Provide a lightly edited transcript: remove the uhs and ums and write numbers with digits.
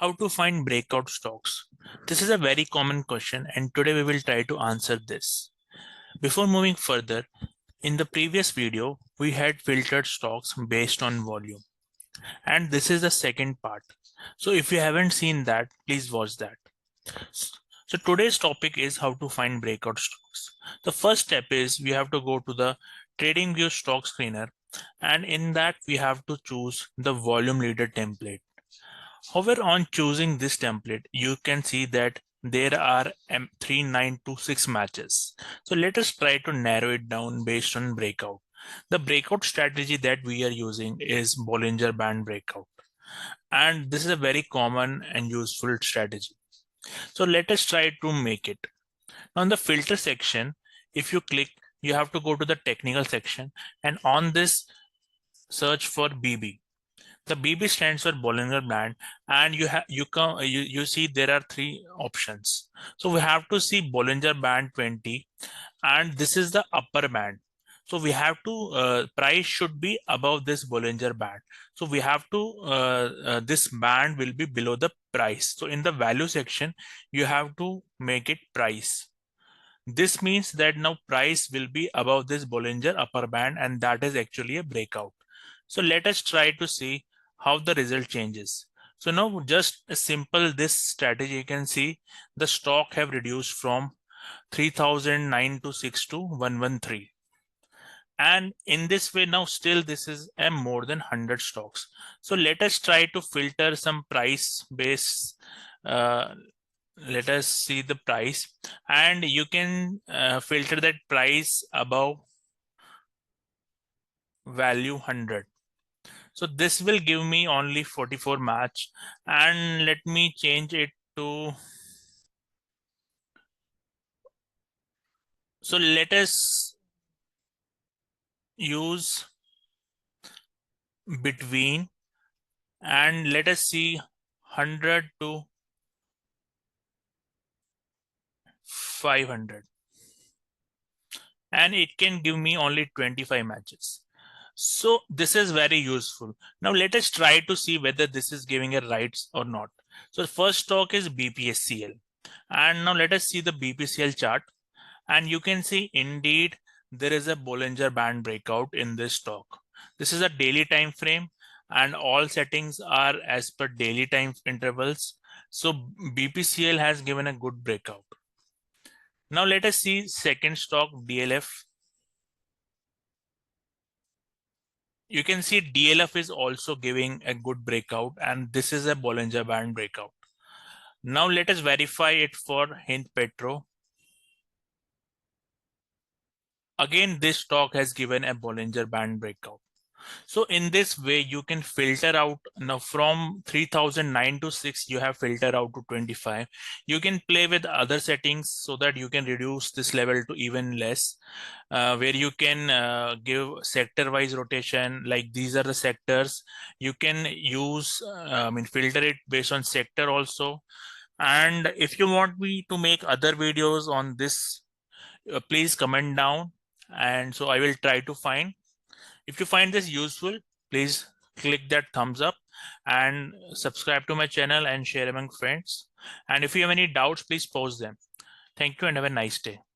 How to find breakout stocks? This is a very common question, and today we will try to answer this. Before moving further, in the previous video, we had filtered stocks based on volume, and this is the second part. So if you haven't seen that, please watch that. So today's topic is how to find breakout stocks. The first step is we have to go to the TradingView stock screener, and in that we have to choose the volume leader template. However, on choosing this template, you can see that there are 3926 matches. So let us try to narrow it down based on breakout. The breakout strategy that we are using is Bollinger Band breakout. And this is a very common and useful strategy. So let us try to make it. Now in the filter section, if you click, you have to go to the technical section, and on this search for BB. The BB stands for Bollinger Band, and you see there are three options. So we have to see Bollinger Band 20, and this is the upper band. So we have to price should be above this Bollinger Band. So we have to this band will be below the price. So in the value section, you have to make it price. This means that now price will be above this Bollinger upper band, and that is actually a breakout. So let us try to see how the result changes. So now just a simple this strategy, you can see the stock have reduced from 3009 to 6 to 113. And in this way, now still this is a more than 100 stocks. So let us try to filter some price base. Let us see the price, and you can filter that price above value 100. So this will give me only 44 match, and let me change it to, so let us use between, and let us see 100 to 500, and it can give me only 25 matches. So this is very useful. Now let us try to see whether this is giving a rights or not. So the first stock is BPSCL, and now let us see the BPCL chart, and you can see indeed there is a Bollinger Band breakout in this stock. This is a daily time frame, and all settings are as per daily time intervals. So BPCL has given a good breakout. Now let us see second stock, DLF. You can see DLF is also giving a good breakout, and this is a Bollinger Band breakout. Now let us verify it for Hind Petro. Again, this stock has given a Bollinger Band breakout. So in this way, you can filter out now from 3009 to 6, you have filter out to 25. You can play with other settings so that you can reduce this level to even less, where you can give sector wise rotation, like these are the sectors. You can use, filter it based on sector also. And if you want me to make other videos on this, please comment down, and so I will try to find. If you find this useful, please click that thumbs up and subscribe to my channel and share among friends. And if you have any doubts, please post them. Thank you and have a nice day.